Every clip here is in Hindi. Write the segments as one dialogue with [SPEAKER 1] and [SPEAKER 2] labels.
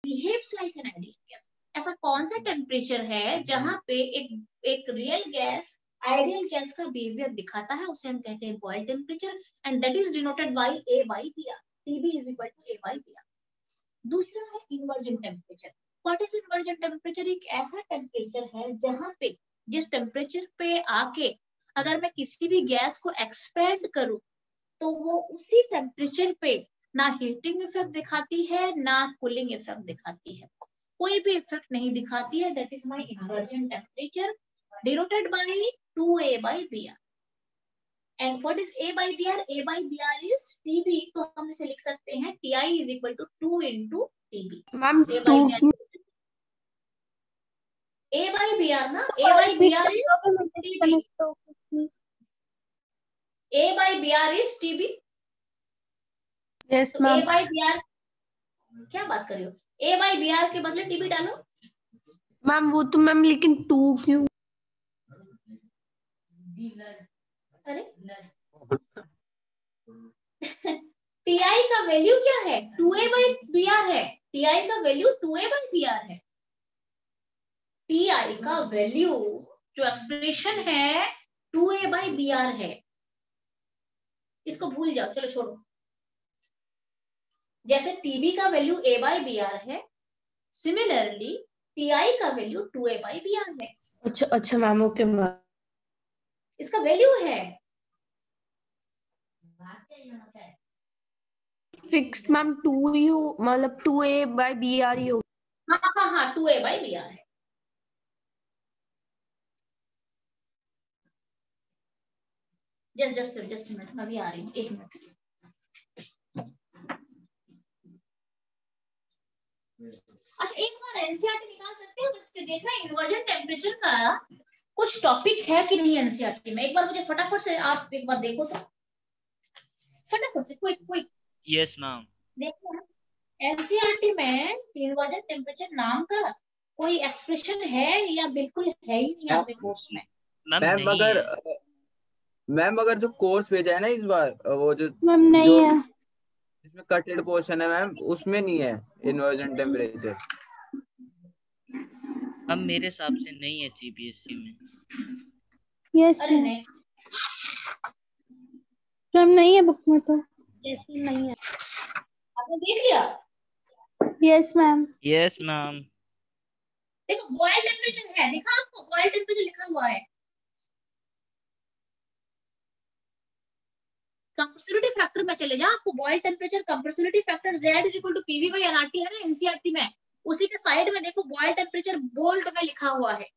[SPEAKER 1] Behaves like an ideal gas. ऐसा कौन सा टेम्परेचर है जहां पे एक रियल गैस आइडियल गैस का बिहेवियर दिखाता है, उसे हम कहते हैं Boyle temperature, and that is denoted by A by PR। TB is equal to A by PR। दूसरा है inversion temperature. What is inversion temperature? एक ऐसा टेम्परेचर है जहां पे जिस टेम्परेचर पे आके अगर मैं किसी भी गैस को एक्सपेंड करूं तो वो उसी टेम्परेचर पे ना हीटिंग इफेक्ट दिखाती है ना कूलिंग इफेक्ट दिखाती है, कोई भी इफेक्ट नहीं दिखाती है। That is my inversion temperature denoted by 2A by BR। And what is A by BR? A by BR is TB, तो हम इसे लिख सकते हैं TI is equal to 2 into TB।
[SPEAKER 2] Ma'am
[SPEAKER 1] A by BR, A by BR ना, A by BR is TB, A by BR is TB।
[SPEAKER 2] Yes
[SPEAKER 1] तो A
[SPEAKER 2] मैम।
[SPEAKER 1] by BR, क्या बात कर रही हो? A by BR के बदले TB डालो।
[SPEAKER 2] मैम वो तो मैम लेकिन 2 क्यों?
[SPEAKER 1] अरे TI का वैल्यू क्या है? 2A by BR है। TI का वैल्यू 2A by BR है। TI का वैल्यू जो एक्सप्रेशन है 2A by BR है। इसको भूल जाओ, चलो छोड़ो। जैसे TB का वैल्यू A by BR है, सिमिलरली TI का वैल्यू 2A by BR है।
[SPEAKER 2] अच्छा अच्छा मैम, ओके मैम।
[SPEAKER 1] इसका वैल्यू है
[SPEAKER 2] फिक्स्ड मैम 2 ही हो, मतलब 2A by BR ही हो।
[SPEAKER 1] हाँ हाँ हाँ 2A by BR है। जस्ट मिनट, मैं भी आ रही हूँ, एक मिनट। अच्छा एक बार एनसीईआरटी निकाल सकते हैं बच्चे, देखना इन्वर्जन टेम्परेचर का कुछ टॉपिक है कि नहीं एनसीईआरटी में। एक बार मुझे फटाफट से आप एक बार देखो तो, फटाफट से, क्विक क्विक।
[SPEAKER 3] Yes ma'am.
[SPEAKER 1] देखो एनसीईआरटी में इन्वर्जन टेम्परेचर नाम का कोई एक्सप्रेशन है या बिल्कुल है ही नहीं आपके कोर्स में?
[SPEAKER 4] मैम अगर जो कोर्स भेजा है ना इस बार, वो जो
[SPEAKER 5] मैम नहीं
[SPEAKER 4] जो
[SPEAKER 5] है।
[SPEAKER 4] इसमें कटेड पोर्शन है मैम, उसमें नहीं है इन्वर्जन टेम्परेचर।
[SPEAKER 3] अब मेरे हिसाब से नहीं है सीबीएसई में।
[SPEAKER 5] यस
[SPEAKER 1] अरे नहीं
[SPEAKER 5] मैम, नहीं है बुक में तो।
[SPEAKER 1] जैसे नहीं है, आपने देख लिया?
[SPEAKER 5] Yes ma'am.
[SPEAKER 3] Yes ma'am.
[SPEAKER 1] देखो बॉयल टेम्परेचर है, दिखा आपको बॉयल टेम्परेचर लिखा हुआ है। कंप्रेसिबिलिटी फैक्टर में चले जाओ, आपको Boyle temperature compressibility factor Z is equal to PV by nRT है ना एनसीईआरटी में, उसी के साइड में देखो बॉयल टेम्परेचर बोल्ड में लिखा हुआ है।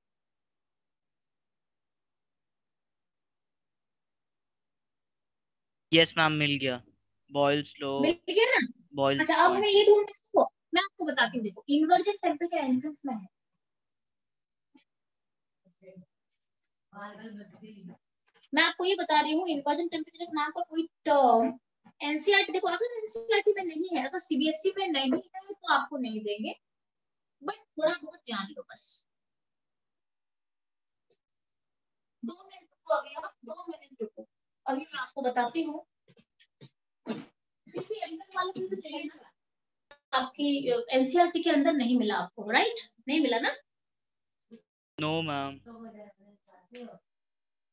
[SPEAKER 3] यस मैम मिल गया। बॉयल स्लो
[SPEAKER 1] मिल गया ना?
[SPEAKER 3] बॉयल
[SPEAKER 1] अच्छा अब हमें ये ढूंढना है, देखो मैं आपको बताती हूँ, देखो इन्वर्जन टेम्परेचर एंट्रेंस में है। मैं आपको ये बता रही हूँ इन्वर्जन टेम्परेचर नाम का कोई टर्म एनसीईआरटी, देखो अगर एनसीईआरटी में नहीं है, अगर सीबीएसई में नहीं है तो आपको नहीं देंगे, बट थोड़ा बहुत जान लो बस। 2 मिनट रुको, अभी आप 2 मिनट रुको, अभी मैं आपको बताती हूँ। एंट्रेंस वाले को तो चाहिए ना, आपकी एनसीईआरटी के अंदर नहीं मिला आपको, राइट? नहीं मिला ना?
[SPEAKER 3] No ma'am.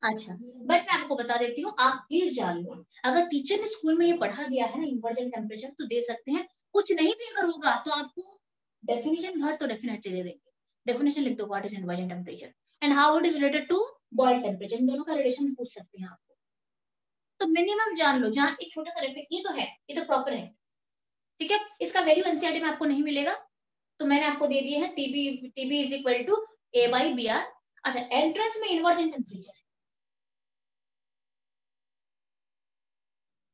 [SPEAKER 1] अच्छा बट मैं आपको बता देती हूँ, आप प्लीज जान लो, अगर टीचर ने स्कूल में ये पढ़ा दिया है ना इन्वर्जन टेम्परेचर तो दे सकते हैं, कुछ नहीं भी अगर होगा तो आपको डेफिनेशन घर तो डेफिनेटली दे देंगे। डेफिनेशन लिख दो, what is inversion temperature and how it is related to Boyle temperature, इन दोनों का रिलेशन पूछ सकते हैं आपको। तो मिनिमम जान लो, जहाँ एक छोटा सा रेफरेंस, ये तो है, ये तो प्रॉपर है, ठीक है। इसका वैल्यू एनसीईआरटी में आपको नहीं मिलेगा, तो मैंने आपको दे दिए हैं TB is equal to A by BR। अच्छा एंट्रेंस में इन्वर्जन टेम्परेचर,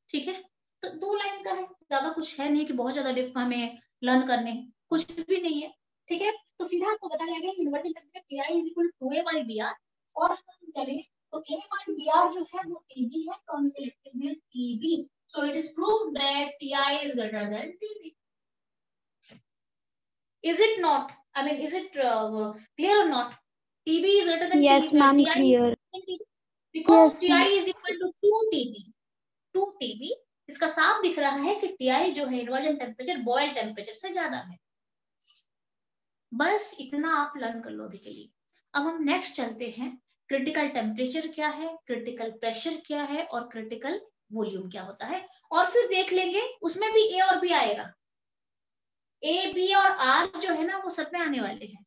[SPEAKER 1] ठीक है, तो 2 लाइन का है, ज्यादा कुछ है नहीं कि बहुत ज्यादा डिफ हमें लर्न करने हैं, कुछ भी नहीं है, ठीक है। तो सीधा आपको बताया गया कि inversion temperature TI is equal to A by BR, और हम चलें तो A by BR जो है वो TB है, तो हम सिलेक्ट करेंगे TB, so it is proved that TI is greater than TB। Is it not? I mean, is it clear or not? TB is greater than
[SPEAKER 5] Yes
[SPEAKER 1] TB,
[SPEAKER 5] ma'am,
[SPEAKER 1] TI
[SPEAKER 5] clear.
[SPEAKER 1] is greater than TB because
[SPEAKER 5] Yes,
[SPEAKER 1] TI
[SPEAKER 5] ma'am.
[SPEAKER 1] is equal to 2 TB। 2 TB, इसका साफ दिख रहा है कि TI जो है इन्वर्जन टेम्परेचर बॉयल टेम्परेचर से ज्यादा है। बस इतना आप लर्न कर लो अभी के लिए। अब हम नेक्स्ट चलते हैं, क्रिटिकल टेम्परेचर क्या है, क्रिटिकल प्रेशर क्या है और क्रिटिकल वॉल्यूम क्या होता है, और फिर देख लेंगे उसमें भी ए और बी आएगा। ए बी और आर जो है ना वो सब में आने वाले हैं,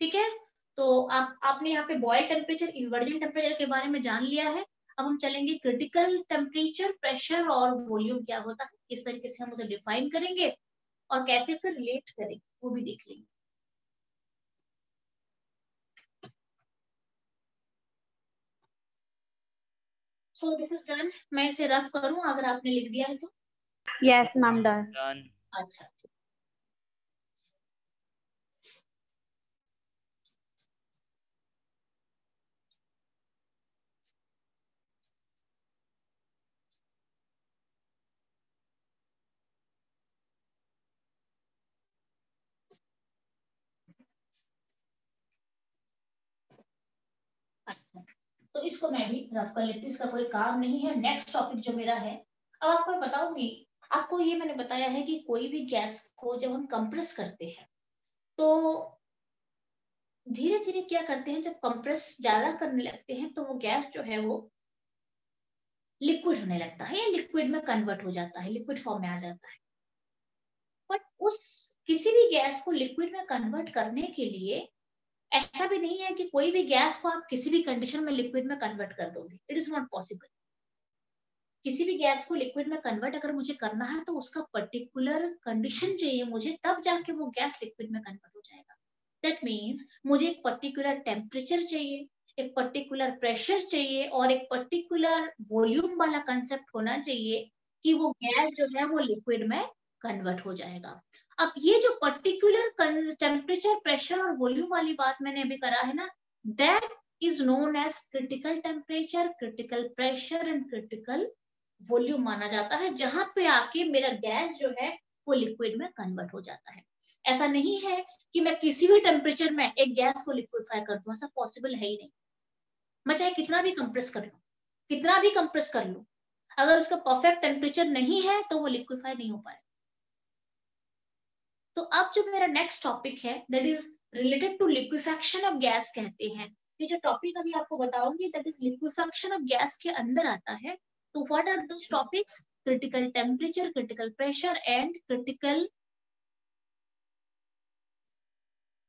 [SPEAKER 1] ठीक है। तो आपने यहाँ पे बॉयल टेम्परेचर, इन्वर्जन टेम्परेचर के बारे में जान लिया है। अब हम चलेंगे क्रिटिकल टेम्परेचर, प्रेशर और वॉल्यूम क्या होता है, किस तरीके से हम उसे डिफाइन करेंगे और कैसे फिर रिलेट करेंगे वो भी देख लेंगे। So this is done. मैं इसे रफ करूं अगर आपने लिख दिया है तो?
[SPEAKER 5] Yes, ma'am, done.
[SPEAKER 3] Done.
[SPEAKER 1] अच्छा, अच्छा तो इसको मैं भी रफ कर लेती हूँ, इसका कोई काम नहीं है। नेक्स्ट टॉपिक जो मेरा है, अब आपको बताऊंगी। आपको ये मैंने बताया है कि कोई भी गैस को जब हम कंप्रेस करते हैं तो धीरे धीरे क्या करते हैं, जब कंप्रेस ज्यादा करने लगते हैं तो वो गैस जो है वो लिक्विड होने लगता है या लिक्विड में कन्वर्ट हो जाता है, लिक्विड फॉर्म में आ जाता है। बट उस किसी भी गैस को लिक्विड में कन्वर्ट करने के लिए ऐसा भी नहीं है कि कोई भी गैस को आप किसी भी कंडीशन में लिक्विड में कन्वर्ट कर दोगे, इट इज नॉट पॉसिबल। किसी भी गैस को लिक्विड में कन्वर्ट अगर मुझे करना है तो उसका पर्टिकुलर कंडीशन चाहिए मुझे, तब जाके वो गैस लिक्विड में कन्वर्ट हो जाएगा। दैट मीन्स मुझे एक पर्टिकुलर टेम्परेचर चाहिए, एक पर्टिकुलर प्रेशर चाहिए और एक पर्टिकुलर वॉल्यूम वाला कंसेप्ट होना चाहिए कि वो गैस जो है वो लिक्विड में कन्वर्ट हो जाएगा। अब ये जो पर्टिकुलर टेम्परेचर, प्रेशर और वॉल्यूम वाली बात मैंने अभी करा है ना, that is known as critical temperature, critical pressure and critical volume माना जाता है, जहां पे आके मेरा गैस जो है वो लिक्विड में कन्वर्ट हो जाता है। ऐसा नहीं है कि मैं किसी भी टेम्परेचर में एक गैस को लिक्विफाई कर दूं, ऐसा पॉसिबल है ही नहीं। मैं चाहे कितना भी कंप्रेस कर लूं, कितना भी कंप्रेस कर लूं, अगर उसका परफेक्ट टेम्परेचर नहीं है तो वो लिक्विफाई नहीं हो पाए। तो अब जो मेरा नेक्स्ट टॉपिक है that is related to liquefaction of gas कहते हैं। ये जो टॉपिक अभी आपको बताऊंगी that is liquefaction of gas के अंदर आता है। तो what are those topics? Critical temperature, critical pressure and critical,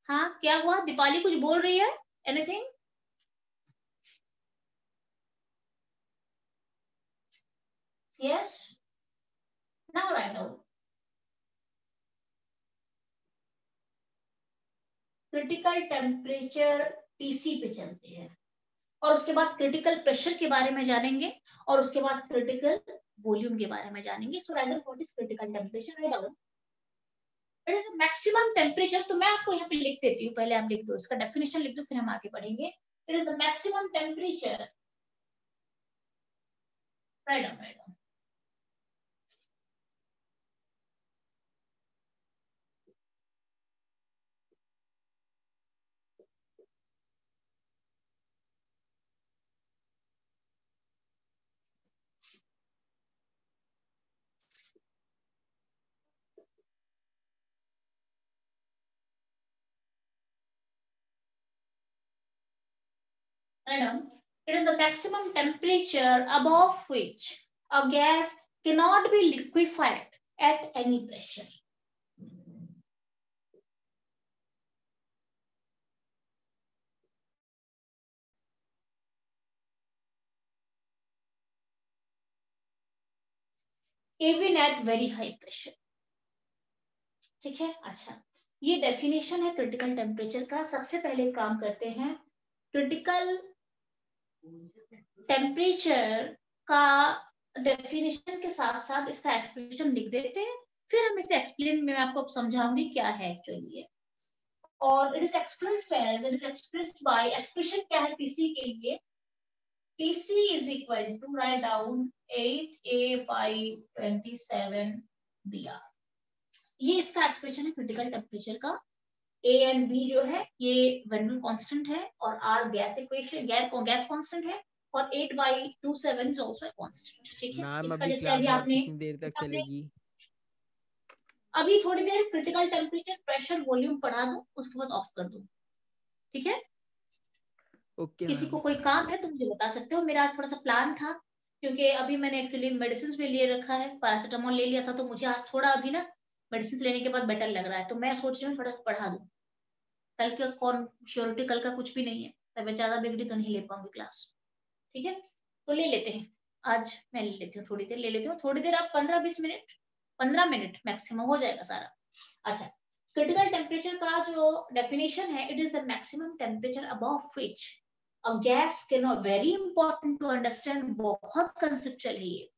[SPEAKER 1] हाँ क्या हुआ, दीपाली कुछ बोल रही है? Anything? Yes, now write down. Critical temperature TC पे चलते हैं और उसके बाद क्रिटिकल प्रेशर के बारे में जानेंगे और उसके बाद क्रिटिकल वॉल्यूम के बारे में जानेंगे। So write down what is critical temperature, write down it is the maximum temperature. तो मैं आपको यहाँ पे लिख देती हूँ, पहले आप लिख दो, इसका डेफिनेशन लिख दो, फिर हम आगे बढ़ेंगे। It is the maximum temperature, write down, write down, write down. It is the maximum temperature above which a gas cannot be liquefied at any pressure. Even at very high pressure. ठीक है, अच्छा ये डेफिनेशन है क्रिटिकल टेम्परेचर का। सबसे पहले काम करते हैं, क्रिटिकल टेम्परेचर का डेफिनेशन के साथ साथ इसका एक्सप्रेशन लिख देते हैं, फिर हम इसे एक्सप्लेन में आपको समझाऊंगी क्या है एक्चुअली ये। और it is expressed by, expression क्या है टीसी के लिए, TC is equal to, write down 8a/27br। ये इसका एक्सप्रेशन है क्रिटिकल टेम्परेचर का। ए एंड बी जो है ये वेन कांस्टेंट है और R gas equation, gas constant है और 8/27 इज आल्सो कांस्टेंट। ठीक है,
[SPEAKER 6] मैम
[SPEAKER 1] इसका
[SPEAKER 6] अभी
[SPEAKER 1] जैसे
[SPEAKER 6] क्लास
[SPEAKER 1] अभी
[SPEAKER 6] और
[SPEAKER 1] आपने
[SPEAKER 6] कितनी देर तक चलेगी?
[SPEAKER 1] अभी थोड़ी देर क्रिटिकल टेम्परेचर, प्रेशर, वॉल्यूम पढ़ा दूं, उसके बाद ऑफ कर दूं, ठीक है?
[SPEAKER 6] ओके
[SPEAKER 1] किसी को
[SPEAKER 6] मैम।
[SPEAKER 1] कोई काम है तो मुझे बता सकते हो। मेरा आज थोड़ा सा प्लान था, क्योंकि अभी मैंने एक्चुअली मेडिसिन भी लिए रखा है, पैरासिटामोल ले लिया था, तो मुझे आज थोड़ा अभी ना मेडिसिन लेने के बाद बेटर लग रहा है, तो मैं सोच रही हूँ थोड़ा पढ़ा दूं। कल के कौन श्योरिटी, कल का कुछ भी नहीं है, तबियत ज्यादा बिगड़ी तो नहीं ले पाऊंगी क्लास, ठीक है? तो ले लेते हैं, आज मैं ले लेती हूँ, थोड़ी देर ले लेती हूँ, थोड़ी देर आप 15-20 मिनट, 15 मिनट मैक्सिमम हो जाएगा सारा। अच्छा, क्रिटिकल टेम्परेचर का जो डेफिनेशन है, it is the maximum temperature above which a gas can not, very important to understand, बहुत कंसेप्चुअल है ये,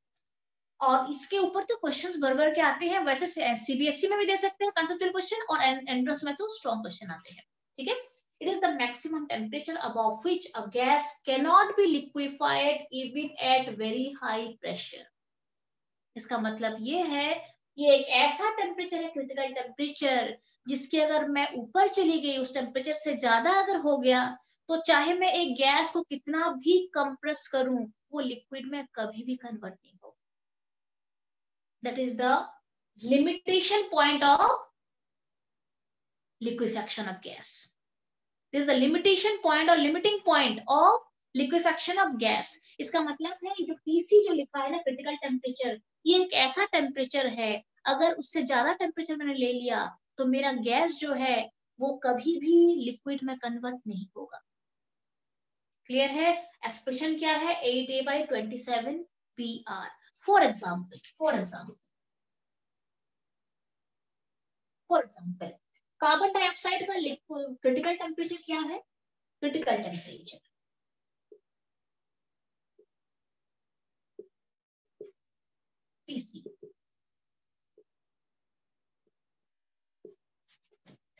[SPEAKER 1] और इसके ऊपर तो क्वेश्चंस भर के आते हैं। वैसे सीबीएसई में भी दे सकते हैं कंसेप्चुअल क्वेश्चन, और एंट्रेंस में तो स्ट्रॉन्ग क्वेश्चन आते हैं, ठीक है? It is the maximum temperature above which a gas cannot be liquefied even at very high pressure. इसका मतलब ये है कि एक ऐसा टेम्परेचर है, क्रिटिकल टेम्परेचर, जिसके अगर मैं ऊपर चली गई, उस टेम्परेचर से ज्यादा अगर हो गया, तो चाहे मैं एक गैस को कितना भी कंप्रेस करूं, वो लिक्विड में कभी भी कन्वर्ट नहीं होगा। That is the limitation point of liquefaction of gas. This is the limitation point or limiting point of liquefaction of gas. इसका मतलब है जो TC जो लिखा है ना, क्रिटिकल टेम्परेचर, ये एक ऐसा टेम्परेचर है, अगर उससे ज्यादा टेम्परेचर मैंने ले लिया तो मेरा गैस जो है वो कभी भी लिक्विड में कन्वर्ट नहीं होगा। क्लियर है? एक्सप्रेशन क्या है? 8a/27 PR। For example carbon dioxide का क्रिटिकल टेम्परेचर क्या है? क्रिटिकल टेम्परेचर TC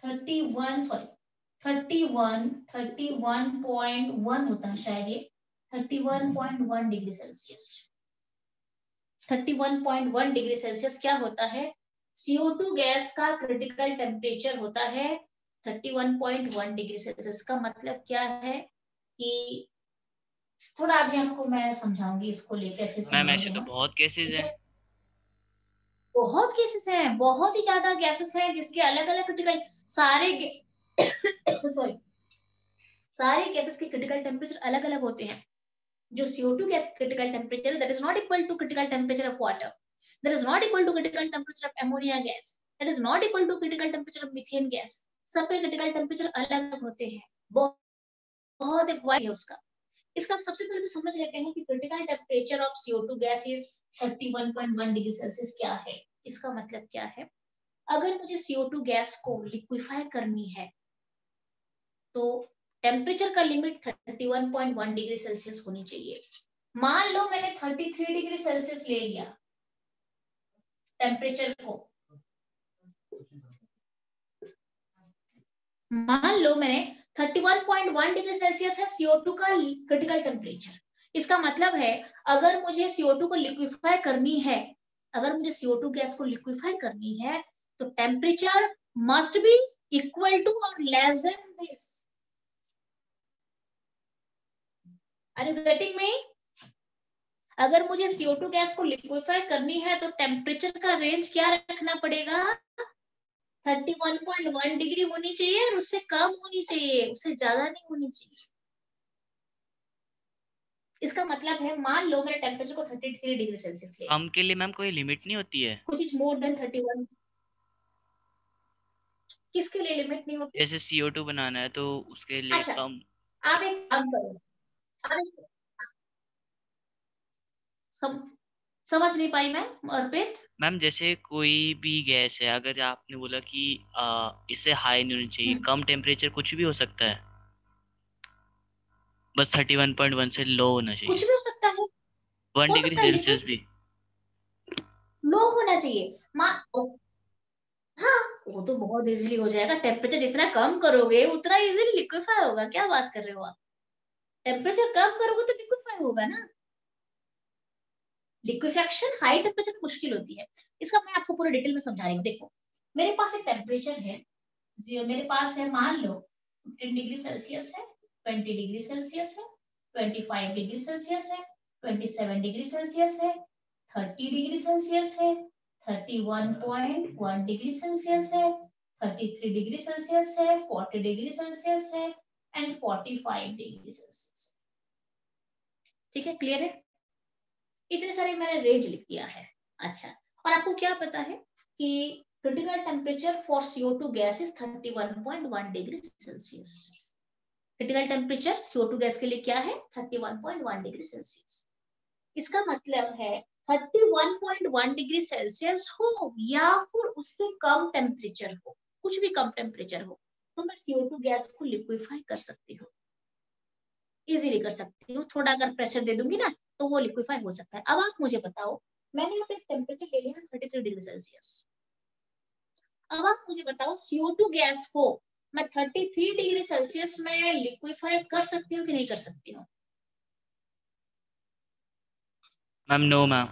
[SPEAKER 1] 31.1 होता है शायद, ये 31.1 डिग्री सेल्सियस। 31.1 डिग्री सेल्सियस क्या होता है? CO2 गैस का क्रिटिकल टेम्परेचर होता है 31.1 डिग्री सेल्सियस। का मतलब क्या है कि थोड़ा अभी आपको मैं समझाऊंगी, इसको लेकर अच्छे से
[SPEAKER 3] मैम ऐसे
[SPEAKER 1] समझेंगे
[SPEAKER 3] तो
[SPEAKER 1] हम,
[SPEAKER 3] बहुत केसेस
[SPEAKER 1] ठीक
[SPEAKER 3] हैं।
[SPEAKER 1] है? बहुत केसेस हैं, बहुत ही ज्यादा गैसेस हैं जिसके अलग अलग क्रिटिकल, सारे सॉरी सारे गैसेस के क्रिटिकल टेम्परेचर अलग अलग होते हैं। जो CO2 gas critical temperature, that is not equal to critical temperature of water, that is not equal to critical temperature of ammonia gas, that is not equal to critical temperature of methane gas. सबके क्रिटिकल टेम्परेचर अलग अलग होते हैं, बहुत एक वाइड है उसका। इसका हम सबसे पहले तो समझ लेते हैं कि critical temperature of CO2 gas is 31.1 degree Celsius क्या है। इसका मतलब क्या है? अगर मुझे CO2 गैस को लिक्विफाई करनी है तो टेम्परेचर का लिमिट 31.1 डिग्री सेल्सियस होनी चाहिए। मान लो मैंने 33 डिग्री सेल्सियस ले लिया टेम्परेचर को, मान लो मैंने 31.1 डिग्री सेल्सियस है CO2 का क्रिटिकल टेम्परेचर। इसका मतलब है अगर मुझे CO2 को लिक्विफाई करनी है, अगर मुझे CO2 गैस को लिक्विफाई करनी है, तो temperature must be equal to और less than this. Are you getting me? अगर मुझे CO2 गैस को लिक्विफाई करनी है तो टेम्परेचर का रेंज क्या रखना पड़ेगा? 31.1 डिग्री होनी चाहिए, और उससे कम होनी चाहिए, उससे ज्यादा नहीं होनी चाहिए। इसका मतलब है मान लो मेरे टेम्परेचर को 33 डिग्री सेल्सियस ले,
[SPEAKER 3] कम के लिए मैम कोई लिमिट नहीं होती है?
[SPEAKER 1] कुछ इज मोर देन 31। किसके लिए लिमिट नहीं होती?
[SPEAKER 3] जैसे CO2 बनाना है तो उसके लिए
[SPEAKER 1] अच्छा,
[SPEAKER 3] कम।
[SPEAKER 1] आप एक काम करो, समझ नहीं पाई मैं अर्पित।
[SPEAKER 3] मैम जैसे कोई भी गैस है, अगर आपने बोला कि इससे हाई नहीं होनी चाहिए, कम टेम्परेचर कुछ भी हो सकता है, बस 31.1 से लो होना
[SPEAKER 1] कुछ
[SPEAKER 3] चाहिए,
[SPEAKER 1] भी हो सकता है,
[SPEAKER 3] 1
[SPEAKER 1] हो
[SPEAKER 3] डिग्री
[SPEAKER 1] सकता है,
[SPEAKER 3] सेल्सियस
[SPEAKER 1] लेकिन
[SPEAKER 3] भी।
[SPEAKER 1] लो होना चाहिए। हाँ, वो तो बहुत इजीली हो जाएगा। टेम्परेचर जितना कम करोगे उतना इजीली लिक्विफाई होगा। क्या बात कर रहे हो आप? टेम्परेचर कम करोगे तो लिक्विफाई होगा ना। लिक्विफेक्शन हाई टेम्परेचर मुश्किल होती है। इसका मैं आपको पूरा डिटेल में समझा रही हूँ। देखो, मेरे पास एक टेम्परेचर है, मेरे पास है, मान लो 10 डिग्री सेल्सियस है, 20 डिग्री सेल्सियस है, 25 डिग्री सेल्सियस है, 27 डिग्री सेल्सियस है, 30 डिग्री सेल्सियस है, 31.1 डिग्री सेल्सियस है, 33 डिग्री सेल्सियस है, 40 डिग्री सेल्सियस है एंड 45 डिग्री सेल्सियस। ठीक है, क्लियर है? इतने सारे मैंने रेंज लिख दिया है। अच्छा, और आपको क्या पता है कि critical temperature for CO2 gas is 31.1 degree Celsius. Critical temperature CO2 gas के लिए क्या है? 31.1 डिग्री सेल्सियस। इसका मतलब है 31.1 डिग्री सेल्सियस हो या फिर उससे कम टेम्परेचर हो, कुछ भी कम टेम्परेचर हो, तो मैं CO2 गैस को लिक्विफाई कर सकती हूँ, इजीली कर सकती हूँ। थोड़ा अगर प्रेशर दे दूंगी ना तो वो लिक्विफाई हो सकता है। अब आप मुझे बताओ, मैंने यहाँ पे एक टेम्परेचर ले लिया 33 डिग्री सेल्सियस। अब आप मुझे बताओ CO2 गैस को मैं 33 डिग्री सेल्सियस में लिक्विफाई कर सकती हूँ कि नहीं कर सकती हूँ?
[SPEAKER 3] Ma'am no ma'am.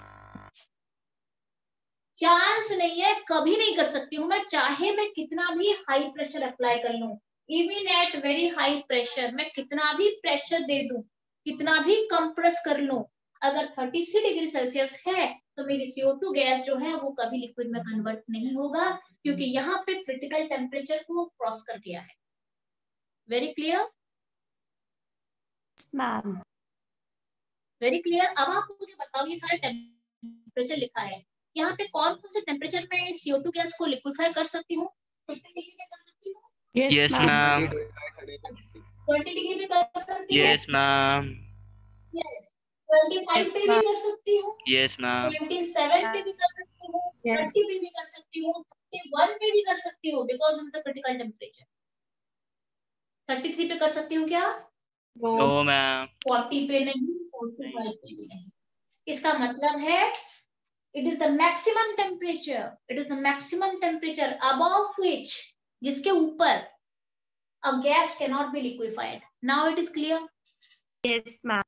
[SPEAKER 1] चांस नहीं है, कभी नहीं कर सकती हूँ मैं, चाहे मैं कितना भी हाई प्रेशर अप्लाई कर लूं। Even at very high pressure मैं कितना भी प्रेशर दे दूं, कितना भी कंप्रेस कर लूं, अगर 33 डिग्री सेल्सियस है तो मेरी CO2 गैस जो है वो कभी लिक्विड में कन्वर्ट नहीं होगा, क्योंकि यहाँ पे क्रिटिकल टेम्परेचर को क्रॉस कर गया है। Very clear?
[SPEAKER 2] Ma'am.
[SPEAKER 1] Very clear. अब आप मुझे बताओ, ये सारे टेम्परेचर लिखा है, यहाँ पे कौन कौन से टेम्परेचर में CO2 गैस को लिक्विफाई कर सकती हूँ? 50 डिग्री में कर सकती हूँ,
[SPEAKER 3] यस मैम।
[SPEAKER 1] 20 डिग्री में कर सकती हूँ,
[SPEAKER 3] यस मैम।
[SPEAKER 1] यस 25 पे भी कर सकती हूँ,
[SPEAKER 3] यस मैम।
[SPEAKER 1] 27 पे भी कर सकती हूँ,
[SPEAKER 2] Yes.
[SPEAKER 1] 30 पे भी कर सकती हूँ, 31 पे भी कर सकती हूँ, because this is the critical temperature. 33 पे कर सकती हूँ क्या?
[SPEAKER 3] No ma'am.
[SPEAKER 1] 40 पे नहीं, 45 पे भी नहीं। इसका मतलब है it is the maximum temperature, it is the maximum temperature above which, जिसके ऊपर a gas cannot be liquefied. Now it is clear?
[SPEAKER 2] Yes, ma'am.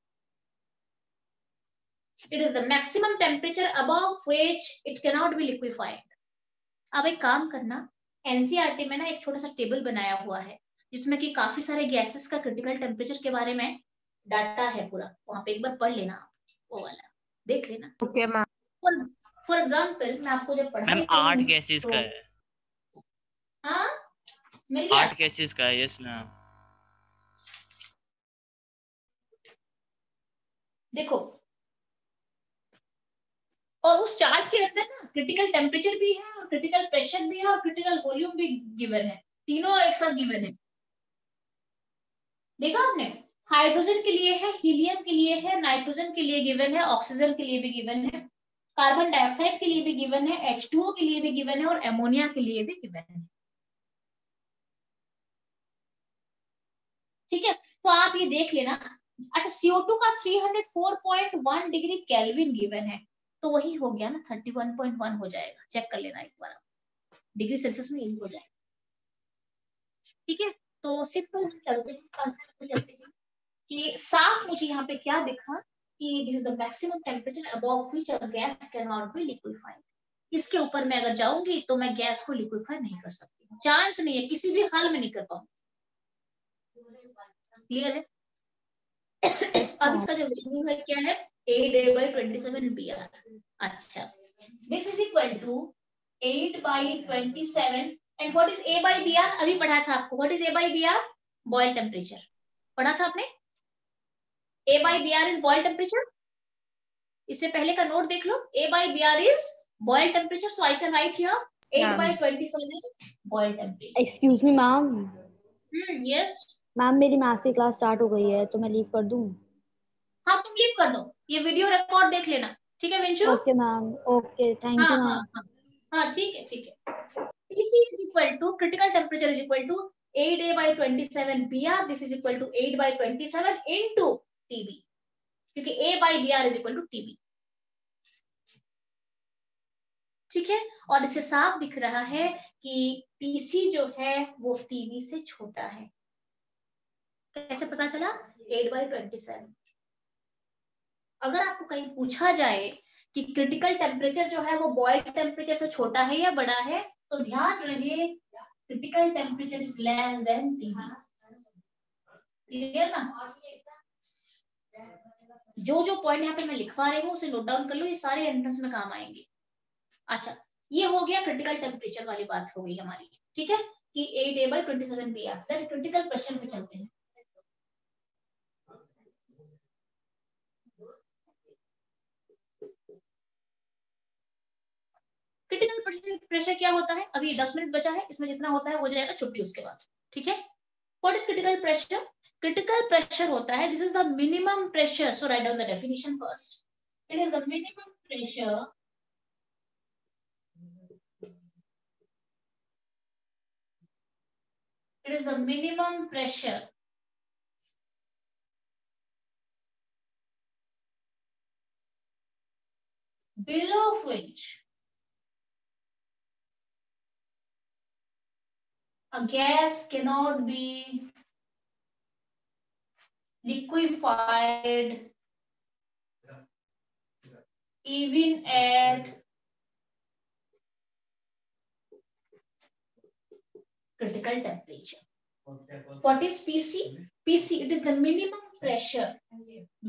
[SPEAKER 1] It is the maximum temperature above which it cannot be liquefied. अब एक काम करना, NCERT में ना एक छोटा सा टेबल बनाया हुआ है जिसमें कि काफी सारे गैसेस का क्रिटिकल टेम्परेचर के बारे में डाटा है पूरा, वहां पे एक बार पढ़ लेना, वो वाला देख लेना।
[SPEAKER 2] Okay, ma'am.
[SPEAKER 1] फॉर एग्जाम्पल मैं आपको जब पढ़ा
[SPEAKER 3] मैम
[SPEAKER 1] रही
[SPEAKER 3] 8
[SPEAKER 1] हूँ
[SPEAKER 3] गैसेस
[SPEAKER 1] तो
[SPEAKER 3] का है।
[SPEAKER 1] हाँ मिल गया।
[SPEAKER 3] 8 गैसेस का है। Yes ma'am.
[SPEAKER 1] देखो, और उस चार्ट के अंदर ना क्रिटिकल टेम्परेचर भी है और क्रिटिकल प्रेशर भी है और क्रिटिकल वॉल्यूम भी गिवन है, तीनों एक साथ गिवन है। देखा आपने? हाइड्रोजन के लिए है, हीलियम के लिए है, नाइट्रोजन के लिए गिवन है, ऑक्सीजन के लिए भी गिवन है, कार्बन डाइऑक्साइड के लिए भी गिवन है, H2O के लिए भी गिवन है और एमोनिया के लिए भी गिवन है। ठीक है, तो आप ये देख लेना। अच्छा, CO2 का 304.1 डिग्री केल्विन गिवन है, तो वही हो गया ना, 31.1 हो जाएगा। चेक कर लेना एक बार, डिग्री सेल्सियस में यही हो जाएगा। ठीक है, तो सिंपल चलते हैं, कंसेप्ट पे चलते हैं कि साफ मुझे यहाँ पे क्या दिखा कि this is the maximum temperature above which a gas can not be liquefied. इसके ऊपर मैं अगर जाऊंगी तो मैं गैस को लिक्विफाई नहीं कर सकती हूँ, चांस नहीं है, किसी भी हाल में नहीं कर पाऊंगी। क्लियर है? अब इसका जो वैल्यू है क्या है? 8 BR। अच्छा, this is equal to 8/27 and what is A/BR? अभी पढ़ा था आपको, what is A/BR? Boyle temperature पढ़ा था आपने। A/BR इज बॉयल टेम्परेचर, इससे पहले का नोट देख लो। A/BR is Boyle temperature, so I can write here 8/27 Boyle temperature.
[SPEAKER 5] Excuse me ma'am,
[SPEAKER 1] yes
[SPEAKER 5] ma'am मेरी मैथ्स की क्लास स्टार्ट हो गई है तो मैं लीव कर दूं?
[SPEAKER 1] हाँ, तुम लीव कर दो, ये वीडियो रिकॉर्ड देख लेना। ठीक है विंशु?
[SPEAKER 5] ओके मैम, ओके, थैंक
[SPEAKER 1] हाँ
[SPEAKER 5] यू
[SPEAKER 1] हाँ
[SPEAKER 5] मैम।
[SPEAKER 1] हाँ हाँ, ठीक है ठीक है। TC is equal to critical temperature is equal to 8A/27 BR. This is equal to 8/27 into TB, क्योंकि A/BR is equal to TB। ठीक है, और इससे साफ दिख रहा है कि TC जो है वो TB से छोटा है। कैसे पता चला? 8/27। अगर आपको कहीं पूछा जाए कि क्रिटिकल टेम्परेचर जो है वो बॉइल्ड टेम्परेचर से छोटा है या बड़ा है, तो ध्यान रहे critical temperature is less than TB। Clear ना? जो जो पॉइंट यहाँ पे मैं लिखवा रही हूँ उसे नोट डाउन कर लो, ये सारे एंट्रेंस में काम आएंगे। अच्छा, ये हो गया क्रिटिकल टेम्परेचर वाली बात हो गई हमारी, ठीक है, कि 8A/27 BR। Than critical pressure पे चलते हैं। क्रिटिकल प्रेशर क्या होता है? अभी 10 मिनट बचा है, इसमें जितना होता है हो जाएगा छुट्टी उसके बाद, ठीक है। What is critical pressure? Critical pressure होता है, this is the minimum pressure, so write down the definition first. It is the minimum pressure it is the minimum pressure below which a gas cannot be liquefied even at critical temperature. What is PC? PC, it is the minimum pressure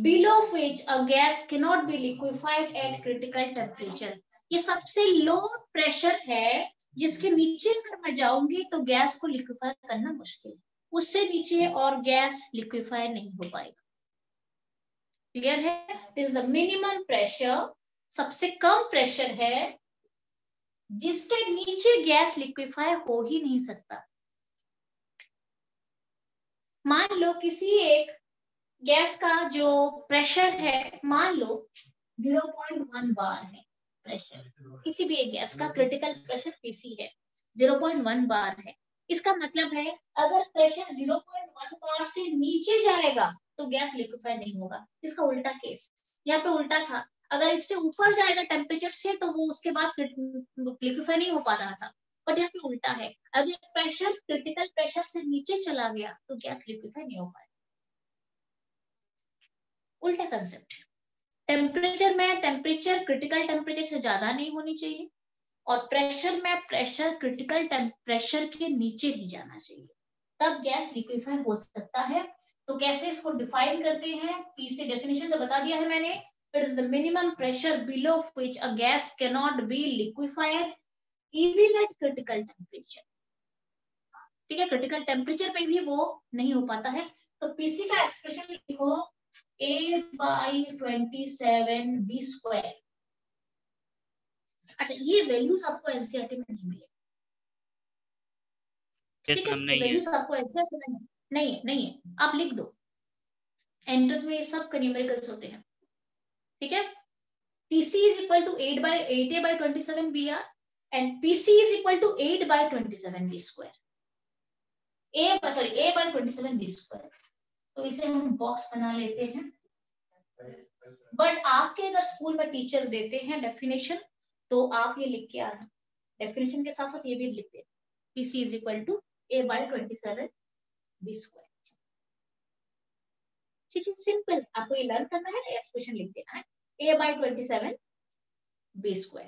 [SPEAKER 1] below which a gas cannot be liquefied at critical temperature. ये सबसे लो प्रेशर है जिसके नीचे अगर मैं जाऊंगी तो गैस को लिक्विफाई करना मुश्किल है, उससे नीचे और गैस लिक्विफाई नहीं हो पाएगा। क्लियर है? It is the minimum pressure, सबसे कम प्रेशर है जिसके नीचे गैस लिक्विफाई हो ही नहीं सकता। मान लो किसी एक गैस का जो प्रेशर है, मान लो 0.1 बार है प्रेशर, किसी भी एक गैस का क्रिटिकल प्रेशर पीसी है 0.1 बार है। इसका मतलब है अगर प्रेशर 0.1 बार से नीचे जाएगा तो गैस लिक्विफाई नहीं होगा। इसका उल्टा केस, यहाँ पे उल्टा था, अगर इससे ऊपर जाएगा टेम्परेचर से तो वो उसके बाद लिक्विफाई नहीं हो पा रहा था, बट यहाँ पे उल्टा है, अगर प्रेशर क्रिटिकल प्रेशर से नीचे चला गया तो गैस लिक्विफाई नहीं हो पाएगा। उल्टा कंसेप्ट है। टेम्परेचर में टेम्परेचर क्रिटिकल टेम्परेचर से ज्यादा नहीं होनी चाहिए और प्रेशर में प्रेशर क्रिटिकल प्रेशर के नीचे नहीं जाना चाहिए, तब गैस लिक्विफाई हो सकता है। तो कैसे इसको डिफाइन करते हैं? पीसी डेफिनेशन तो बता दिया है मैंने। It is the minimum pressure below which a gas can not be liquefied even at critical temperature. ठीक है, क्रिटिकल टेम्परेचर पे भी वो नहीं हो पाता है। तो पीसी का एक्सप्रेशन लिखो A/27B²। अच्छा, ये वैल्यूज आपको एनसीईआरटी में नहीं मिले, ठीक है, ये वैल्यूज आपको एनसीईआरटी में नहीं है, आप लिख दो। एंट्रेंस में ये सब का न्यूमेरिकल्स होते हैं, ठीक है। TC is equal to 8A/27 BR and PC is equal to 8/27 B²। A/27 B²। तो इसे हम बॉक्स बना लेते हैं। बट आपके अगर स्कूल में टीचर देते हैं डेफिनेशन तो आप ये लिख के आना, डेफिनेशन के साथ साथ ये भी लिखते हैं PC is equal to A/27 B²। ठीक है, सिंपल, आपको ये लर्न करना है, एक्सप्रेशन लिख देना है A/27 B²।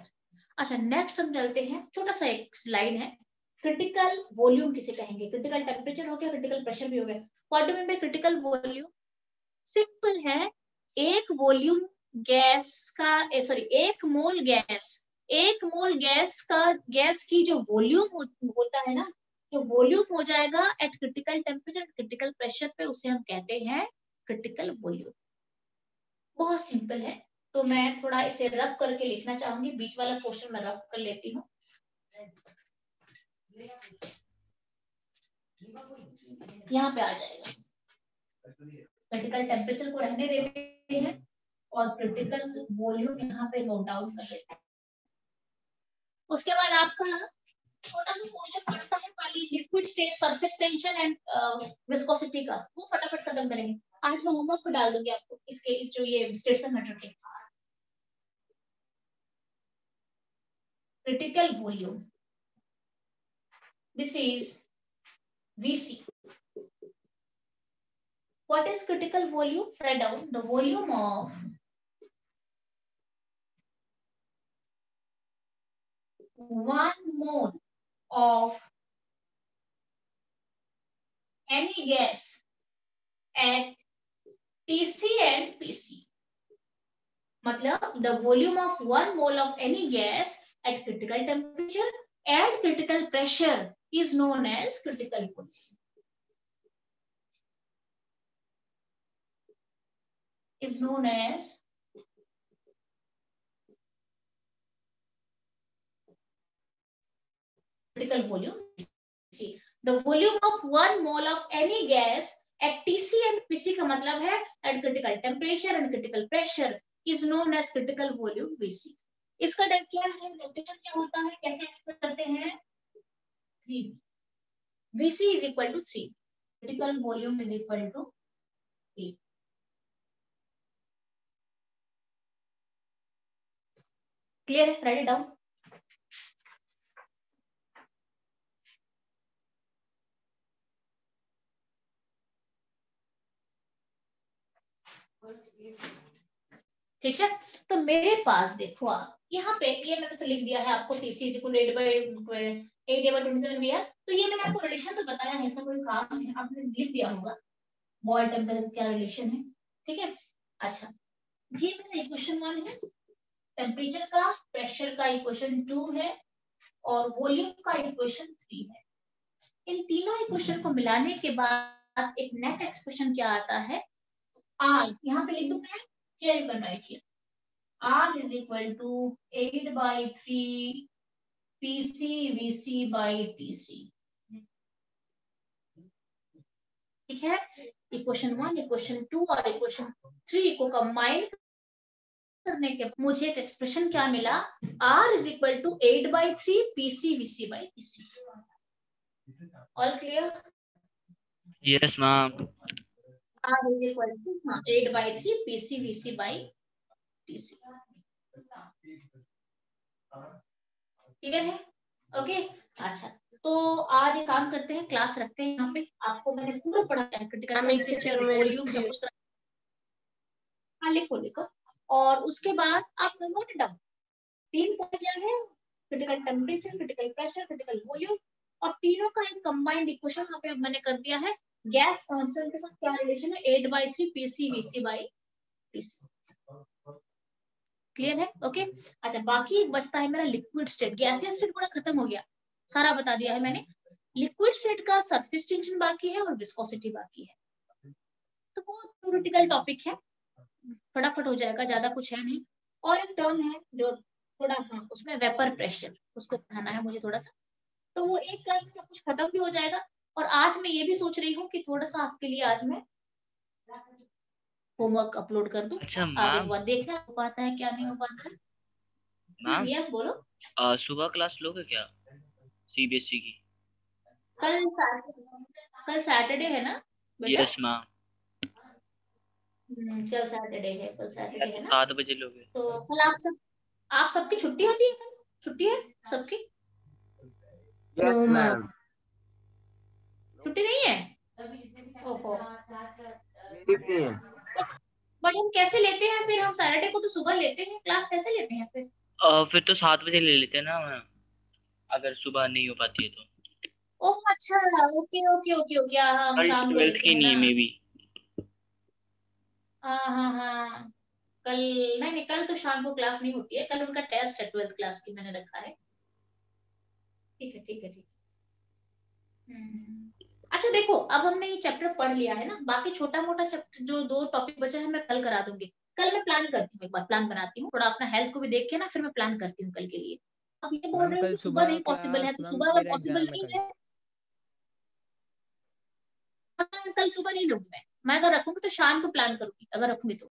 [SPEAKER 1] अच्छा, नेक्स्ट हम चलते हैं, छोटा सा एक लाइन है, क्रिटिकल वॉल्यूम किसे कहेंगे? क्रिटिकल टेम्परेचर हो गया, क्रिटिकल प्रेशर भी हो गया। What do mean by critical volume? Simple है, एक वॉल्यूम गैस का एक मोल गैस का गैस की जो वॉल्यूम होता है ना, जो वॉल्यूम हो जाएगा eight critical temperature critical pressure पे, उसे हम कहते हैं क्रिटिकल वॉल्यूम। बहुत सिंपल है। तो मैं थोड़ा इसे रफ करके लिखना चाहूंगी, बीच वाला पोर्शन में रफ कर लेती हूँ। यहाँ पे आ जाएगा, क्रिटिकल टेम्परेचर को रहने देते हैं और क्रिटिकल वॉल्यूम यहाँ पे नोट डाउन कर लेते हैं। उसके बाद आपका छोटा सा क्वेश्चन पड़ता है खाली liquid state surface tension and viscosity का, वो फटाफट खत्म करेंगे। आज मैं होमवर्क पे डाल दूंगी आपको इसके, इस जो ये स्टेट्स एंड मैटर के। Critical volume, this is VC. What is critical volume? Write down the volume of one mole of any gas at TC and PC. मतलब the volume of one mole of any gas at critical temperature and critical pressure is known as critical volume. Is known as critical volume. See, the volume of 1 mole of any gas at TC and PC का मतलब है at critical temperature and critical pressure is known as critical volume VC. इसका क्या है, नोटेशन क्या होता है, कैसे एक्सप्रेस करते हैं? 3 VC is equal to 3, critical volume is equal to 3. Clear है? Write it down. ठीक है, तो मेरे पास देखो आप यहाँ पे ये मैंने तो लिख दिया है आपको TC is equal to 8/27 VR. तो ये मैंने आपको रिलेशन तो बताया है, इसमें कोई काम है आपने लिख दिया होगा बॉयल टेम्परेचर क्या रिलेशन है. ठीक है, अच्छा ये मेरा इक्वेशन 1 है, टेम्परेचर का, प्रेशर का इक्वेशन 2 है और वॉल्यूम का इक्वेशन 3 है. इन तीनों इक्वेशन को मिलाने के बाद एक नेट एक्सप्रेशन क्या आता है, R यहाँ पे लिख दूं मैं, चेंज करना है, R is equal to 8/3 PC VC by TC. ठीक है, इक्वेशन 1, इक्वेशन 2 और इक्वेशन 3 को कंबाइन करने के मुझे एक एक्सप्रेशन क्या मिला, R is equal to 8/3 PC VC by TC. All clear?
[SPEAKER 3] Yes, ma'am.
[SPEAKER 1] R is equal to 8/3 PC VC by TC. Clear है? ओके, अच्छा तो आज ये काम करते हैं, क्लास रखते हैं यहाँ पे. आपको मैंने पूरा पढ़ाया है, क्रिटिकल टेम्परेचर, वॉल्यूम सब कुछ. हाँ लिखो लिखो, और उसके बाद आप नोट डाउन 3 पॉइंट क्या है, critical temperature, critical pressure, critical volume, और तीनों का एक कंबाइंड इक्वेशन यहाँ पे मैंने कर दिया है. गैस कांस्टेंट के साथ क्या रिलेशन है, 8/3 PC VC by TC. Clear है? ओके, अच्छा बाकी बचता है मेरा लिक्विड स्टेट. गैसियस स्टेट पूरा खत्म हो गया, सारा बता दिया है मैंने. लिक्विड स्टेट का सरफेस टेंशन बाकी है और विस्कोसिटी बाकी है. तो वो थ्योरेटिकल टॉपिक है, फटाफट हो जाएगा, ज्यादा कुछ है नहीं. और एक टर्म है जो थोड़ा, हाँ उसमें वेपर प्रेशर, उसको पढ़ाना है मुझे थोड़ा सा. तो वो एक क्लास में सब कुछ खत्म भी हो जाएगा. और आज मैं ये भी सोच रही हूँ कि थोड़ा सा आपके लिए आज मैं होमवर्क अपलोड कर दूं.
[SPEAKER 3] अच्छा
[SPEAKER 1] आप एक
[SPEAKER 3] मैम,
[SPEAKER 1] बार देखना हो पाता है क्या नहीं हो पाता है.
[SPEAKER 3] मैम
[SPEAKER 1] यस बोलो.
[SPEAKER 3] सुबह क्लास लोगे क्या CBSE की?
[SPEAKER 1] कल सैटरडे है ना बेटा?
[SPEAKER 3] Yes ma'am.
[SPEAKER 1] कल सैटरडे है, कल सैटरडे है ना.
[SPEAKER 3] 7 बजे लोगे?
[SPEAKER 1] तो कल आप सबकी छुट्टी होती है? कल छुट्टी है सबकी?
[SPEAKER 4] Yes ma'am.
[SPEAKER 1] छुट्टी नहीं है? ओहो,
[SPEAKER 4] मेरी भी नहीं है.
[SPEAKER 1] बट हम कैसे लेते हैं फिर, हम सैटरडे को तो सुबह लेते हैं, क्लास कैसे लेते हैं फिर?
[SPEAKER 3] फिर तो 7 बजे ले लेते हैं ना मैम, अगर सुबह नहीं हो पाती है तो.
[SPEAKER 1] ओह अच्छा, ओके ओके ओके ओके, हाँ हम
[SPEAKER 3] कल
[SPEAKER 1] शाम को
[SPEAKER 3] 12th
[SPEAKER 1] लेते
[SPEAKER 3] की
[SPEAKER 1] हैं
[SPEAKER 3] नहीं है
[SPEAKER 1] ना.
[SPEAKER 3] May be.
[SPEAKER 1] हाँ हाँ हाँ, कल नहीं नहीं, कल तो शाम को क्लास नहीं होती है, कल उनका टेस्ट है 12th क्लास की, मैंने रखा है. ठीक है ठीक है ठीक. अच्छा देखो, अब हमने ये चैप्टर पढ़ लिया है ना, बाकी छोटा मोटा चैप्टर जो 2 टॉपिक बचा है मैं कल करा दूंगी. कल मैं प्लान करती हूँ, एक बार प्लान बनाती हूँ, थोड़ा अपना हेल्थ को भी देख के ना, फिर मैं प्लान करती हूँ कल के लिए. अब ये बोल
[SPEAKER 6] मैम
[SPEAKER 1] रहे हो
[SPEAKER 6] कल
[SPEAKER 1] कि सुबह
[SPEAKER 6] सुबह
[SPEAKER 1] नहीं पॉसिबल है,
[SPEAKER 6] क्लास,
[SPEAKER 1] तो
[SPEAKER 6] मैम
[SPEAKER 1] सुबह अगर
[SPEAKER 6] मेरा
[SPEAKER 1] पॉसिबल
[SPEAKER 6] एग्जाम है
[SPEAKER 1] नहीं
[SPEAKER 6] कल.
[SPEAKER 1] है, कल सुबह नहीं लूंगी मैं अगर रखूंगी तो शाम को प्लान करूंगी, अगर रखूंगी तो.